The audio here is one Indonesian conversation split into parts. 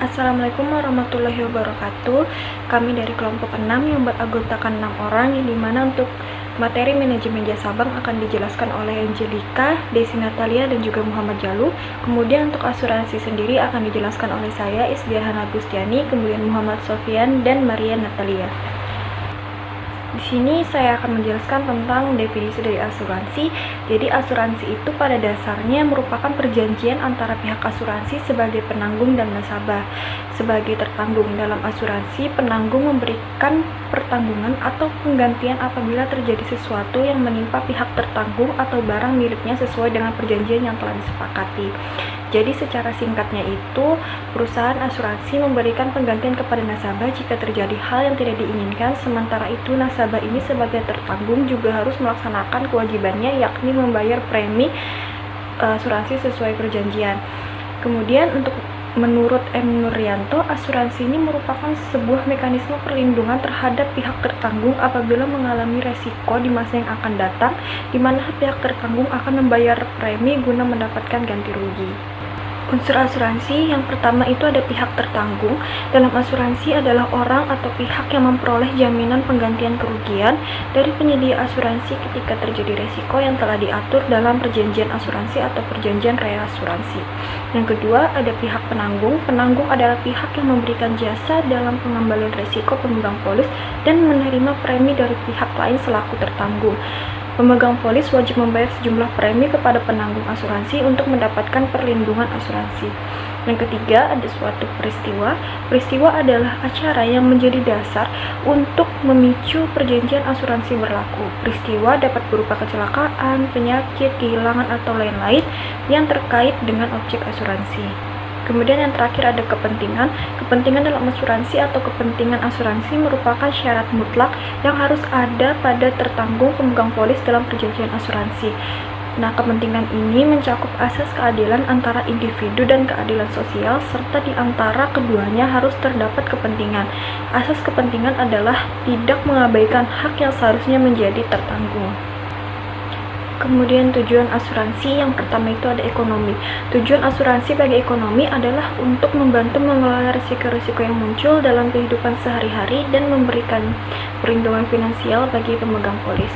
Assalamualaikum warahmatullahi wabarakatuh. Kami dari kelompok 6 yang beranggotakan 6 orang, yang dimana untuk materi manajemen jasa bank akan dijelaskan oleh Angelika, Desi Natalia, dan juga Muhammad Jalu. Kemudian untuk asuransi sendiri akan dijelaskan oleh saya, Isdiahan Agustiani, kemudian Muhammad Sofian, dan Maria Natalia. Di sini saya akan menjelaskan tentang definisi dari asuransi. Jadi asuransi itu pada dasarnya merupakan perjanjian antara pihak asuransi sebagai penanggung dan nasabah. Sebagai tertanggung dalam asuransi, penanggung memberikan pertanggungan atau penggantian apabila terjadi sesuatu yang menimpa pihak tertanggung atau barang miliknya sesuai dengan perjanjian yang telah disepakati. Jadi secara singkatnya itu, perusahaan asuransi memberikan penggantian kepada nasabah jika terjadi hal yang tidak diinginkan, sementara itu nasabah ini sebagai tertanggung juga harus melaksanakan kewajibannya, yakni membayar premi asuransi sesuai perjanjian. Kemudian menurut M. Nuryanto, asuransi ini merupakan sebuah mekanisme perlindungan terhadap pihak tertanggung apabila mengalami resiko di masa yang akan datang, di mana pihak tertanggung akan membayar premi guna mendapatkan ganti rugi. Unsur asuransi yang pertama itu ada pihak tertanggung. Dalam asuransi adalah orang atau pihak yang memperoleh jaminan penggantian kerugian dari penyedia asuransi ketika terjadi resiko yang telah diatur dalam perjanjian asuransi atau perjanjian reasuransi. Yang kedua ada pihak penanggung. Penanggung adalah pihak yang memberikan jasa dalam pengembalian resiko pemegang polis dan menerima premi dari pihak lain selaku tertanggung. Pemegang polis wajib membayar sejumlah premi kepada penanggung asuransi untuk mendapatkan perlindungan asuransi. Yang ketiga, ada suatu peristiwa. Peristiwa adalah acara yang menjadi dasar untuk memicu perjanjian asuransi berlaku. Peristiwa dapat berupa kecelakaan, penyakit, kehilangan, atau lain-lain yang terkait dengan objek asuransi. Kemudian yang terakhir ada kepentingan. Kepentingan dalam asuransi atau kepentingan asuransi merupakan syarat mutlak yang harus ada pada tertanggung pemegang polis dalam perjanjian asuransi. Nah, kepentingan ini mencakup asas keadilan antara individu dan keadilan sosial, serta di antara keduanya harus terdapat kepentingan. Asas kepentingan adalah tidak mengabaikan hak yang seharusnya menjadi tertanggung. Kemudian tujuan asuransi yang pertama itu ada ekonomi. Tujuan asuransi bagi ekonomi adalah untuk membantu mengelola risiko-risiko yang muncul dalam kehidupan sehari-hari dan memberikan perlindungan finansial bagi pemegang polis.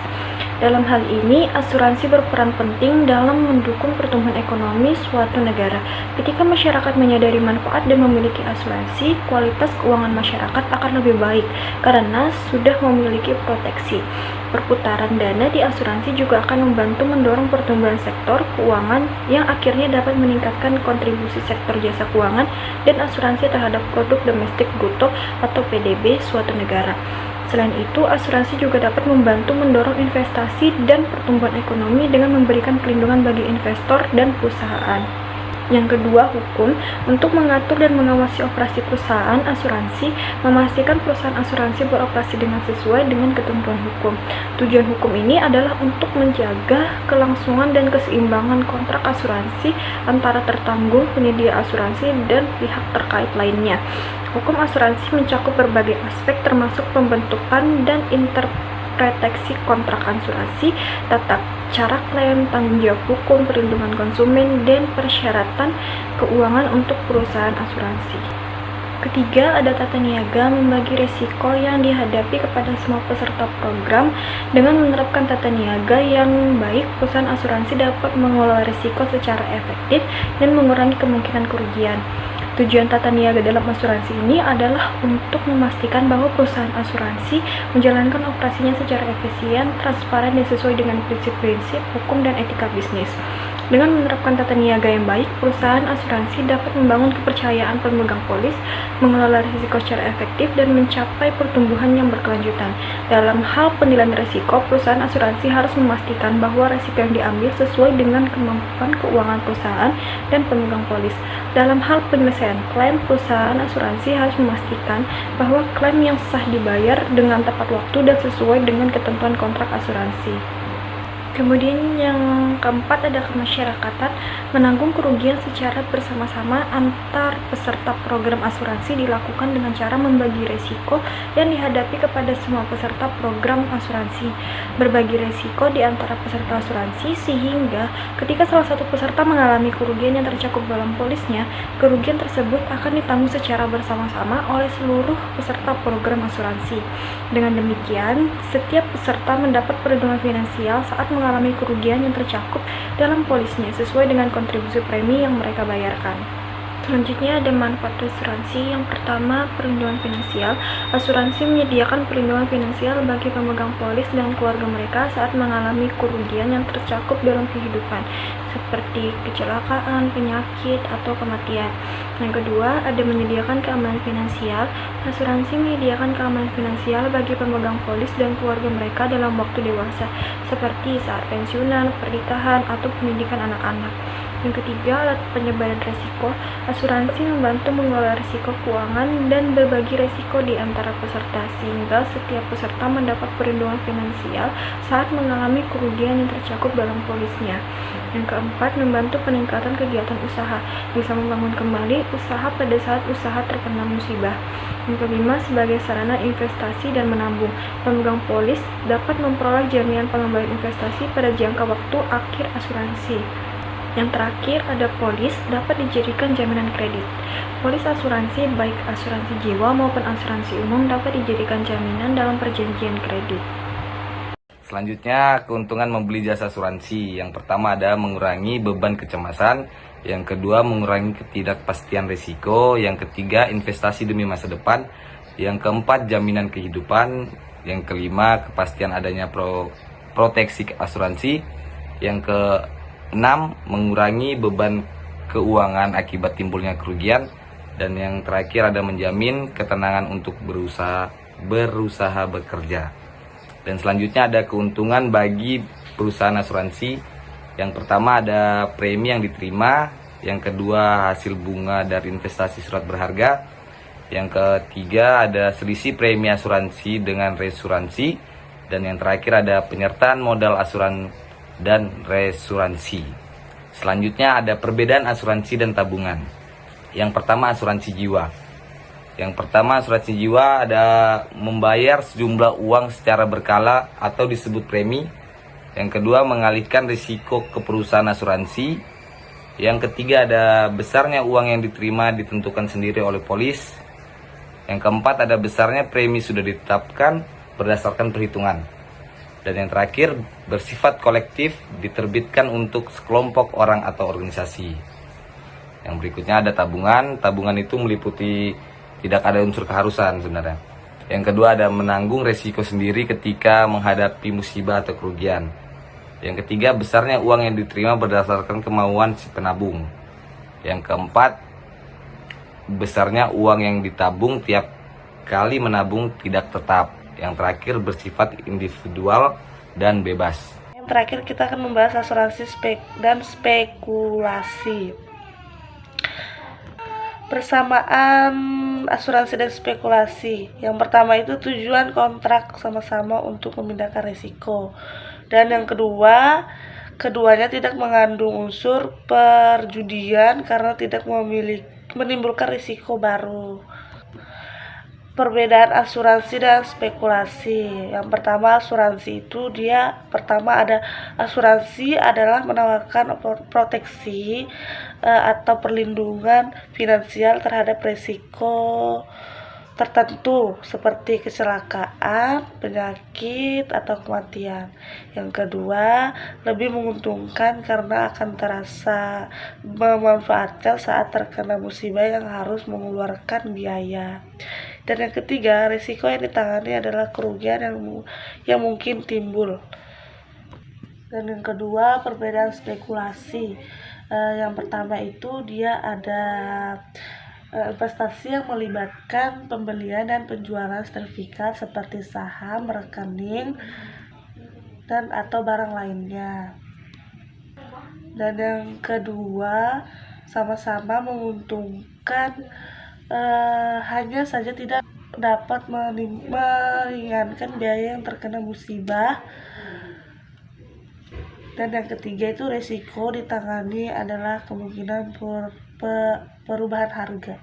Dalam hal ini, asuransi berperan penting dalam mendukung pertumbuhan ekonomi suatu negara. Ketika masyarakat menyadari manfaat dan memiliki asuransi, kualitas keuangan masyarakat akan lebih baik karena sudah memiliki proteksi. Perputaran dana di asuransi juga akan membantu mendorong pertumbuhan sektor keuangan yang akhirnya dapat meningkatkan kontribusi sektor jasa keuangan dan asuransi terhadap produk domestik bruto atau PDB suatu negara. Selain itu, asuransi juga dapat membantu mendorong investasi dan pertumbuhan ekonomi dengan memberikan perlindungan bagi investor dan perusahaan. Yang kedua, hukum. Untuk mengatur dan mengawasi operasi perusahaan asuransi, memastikan perusahaan asuransi beroperasi dengan sesuai dengan ketentuan hukum. Tujuan hukum ini adalah untuk menjaga kelangsungan dan keseimbangan kontrak asuransi antara tertanggung, penyedia asuransi, dan pihak terkait lainnya. Hukum asuransi mencakup berbagai aspek termasuk pembentukan dan interpretasi kontrak asuransi, tata cara klaim, tanggung jawab hukum, perlindungan konsumen, dan persyaratan keuangan untuk perusahaan asuransi. Ketiga, ada tata niaga, membagi risiko yang dihadapi kepada semua peserta program. Dengan menerapkan tata niaga yang baik, perusahaan asuransi dapat mengelola risiko secara efektif dan mengurangi kemungkinan kerugian. Tujuan tata niaga dalam asuransi ini adalah untuk memastikan bahwa perusahaan asuransi menjalankan operasinya secara efisien, transparan, dan sesuai dengan prinsip-prinsip hukum dan etika bisnis. Dengan menerapkan tata niaga yang baik, perusahaan asuransi dapat membangun kepercayaan pemegang polis, mengelola risiko secara efektif, dan mencapai pertumbuhan yang berkelanjutan. Dalam hal penilaian risiko, perusahaan asuransi harus memastikan bahwa risiko yang diambil sesuai dengan kemampuan keuangan perusahaan dan pemegang polis. Dalam hal penyelesaian klaim, perusahaan asuransi harus memastikan bahwa klaim yang sah dibayar dengan tepat waktu dan sesuai dengan ketentuan kontrak asuransi. Kemudian yang keempat ada kemasyarakatan, menanggung kerugian secara bersama-sama antar peserta program asuransi dilakukan dengan cara membagi resiko yang dihadapi kepada semua peserta program asuransi. Berbagi resiko di antara peserta asuransi sehingga ketika salah satu peserta mengalami kerugian yang tercakup dalam polisnya, kerugian tersebut akan ditanggung secara bersama-sama oleh seluruh peserta program asuransi. Dengan demikian, setiap peserta mendapat perlindungan finansial saat mengalami kerugian yang tercakup dalam polisnya sesuai dengan kontribusi premi yang mereka bayarkan. Selanjutnya ada manfaat asuransi. Yang pertama, perlindungan finansial. Asuransi menyediakan perlindungan finansial bagi pemegang polis dan keluarga mereka saat mengalami kerugian yang tercakup dalam kehidupan, seperti kecelakaan, penyakit, atau kematian. Yang kedua, ada menyediakan keamanan finansial. Asuransi menyediakan keamanan finansial bagi pemegang polis dan keluarga mereka dalam waktu dewasa, seperti saat pensiunan, pernikahan, atau pendidikan anak-anak. Yang ketiga, alat penyebaran risiko. Asuransi membantu mengelola risiko keuangan dan berbagi risiko di antara peserta, sehingga setiap peserta mendapat perlindungan finansial saat mengalami kerugian yang tercakup dalam polisnya. Yang keempat, membantu peningkatan kegiatan usaha, bisa membangun kembali usaha pada saat usaha terkena musibah. Yang kelima, sebagai sarana investasi dan menabung, pemegang polis dapat memperoleh jaminan pengembalian investasi pada jangka waktu akhir asuransi. Yang terakhir, ada polis dapat dijadikan jaminan kredit. Polis asuransi, baik asuransi jiwa maupun asuransi umum, dapat dijadikan jaminan dalam perjanjian kredit. Selanjutnya, keuntungan membeli jasa asuransi. Yang pertama ada mengurangi beban kecemasan, yang kedua mengurangi ketidakpastian risiko, yang ketiga investasi demi masa depan, yang keempat jaminan kehidupan, yang kelima kepastian adanya proteksi asuransi, yang keenam mengurangi beban keuangan akibat timbulnya kerugian, dan yang terakhir ada menjamin ketenangan untuk berusaha bekerja. Dan selanjutnya ada keuntungan bagi perusahaan asuransi. Yang pertama ada premi yang diterima, yang kedua hasil bunga dari investasi surat berharga, yang ketiga ada selisih premi asuransi dengan resuransi, dan yang terakhir ada penyertaan modal asuran dan resuransi. Selanjutnya ada perbedaan asuransi dan tabungan. Yang pertama asuransi jiwa. Yang pertama, asuransi jiwa ada membayar sejumlah uang secara berkala atau disebut premi. Yang kedua, mengalihkan risiko ke perusahaan asuransi. Yang ketiga, ada besarnya uang yang diterima ditentukan sendiri oleh polis. Yang keempat, ada besarnya premi sudah ditetapkan berdasarkan perhitungan. Dan yang terakhir, bersifat kolektif diterbitkan untuk sekelompok orang atau organisasi. Yang berikutnya ada tabungan. Tabungan itu meliputi tidak ada unsur keharusan sebenarnya. Yang kedua ada menanggung resiko sendiri ketika menghadapi musibah atau kerugian. Yang ketiga besarnya uang yang diterima berdasarkan kemauan si penabung. Yang keempat besarnya uang yang ditabung tiap kali menabung tidak tetap. Yang terakhir bersifat individual dan bebas. Yang terakhir kita akan membahas asuransi dan spekulasi. Persamaan asuransi dan spekulasi. Yang pertama itu tujuan kontrak sama-sama untuk memindahkan risiko. Dan yang kedua, keduanya tidak mengandung unsur perjudian karena tidak menimbulkan risiko baru. Perbedaan asuransi dan spekulasi. Yang pertama, asuransi itu pertama ada asuransi adalah menawarkan proteksi atau perlindungan finansial terhadap risiko tertentu seperti kecelakaan, penyakit, atau kematian. Yang kedua, lebih menguntungkan karena akan terasa memanfaatkan saat terkena musibah yang harus mengeluarkan biaya. Dan yang ketiga, risiko yang ditangani adalah kerugian yang mungkin timbul. Dan yang kedua, perbedaan spekulasi. Yang pertama itu dia ada investasi yang melibatkan pembelian dan penjualan sertifikat seperti saham, rekening, dan atau barang lainnya. Dan yang kedua, sama-sama menguntungkan, hanya saja tidak dapat meringankan biaya yang terkena musibah Dan yang ketiga itu resiko ditangani adalah kemungkinan perubahan harga.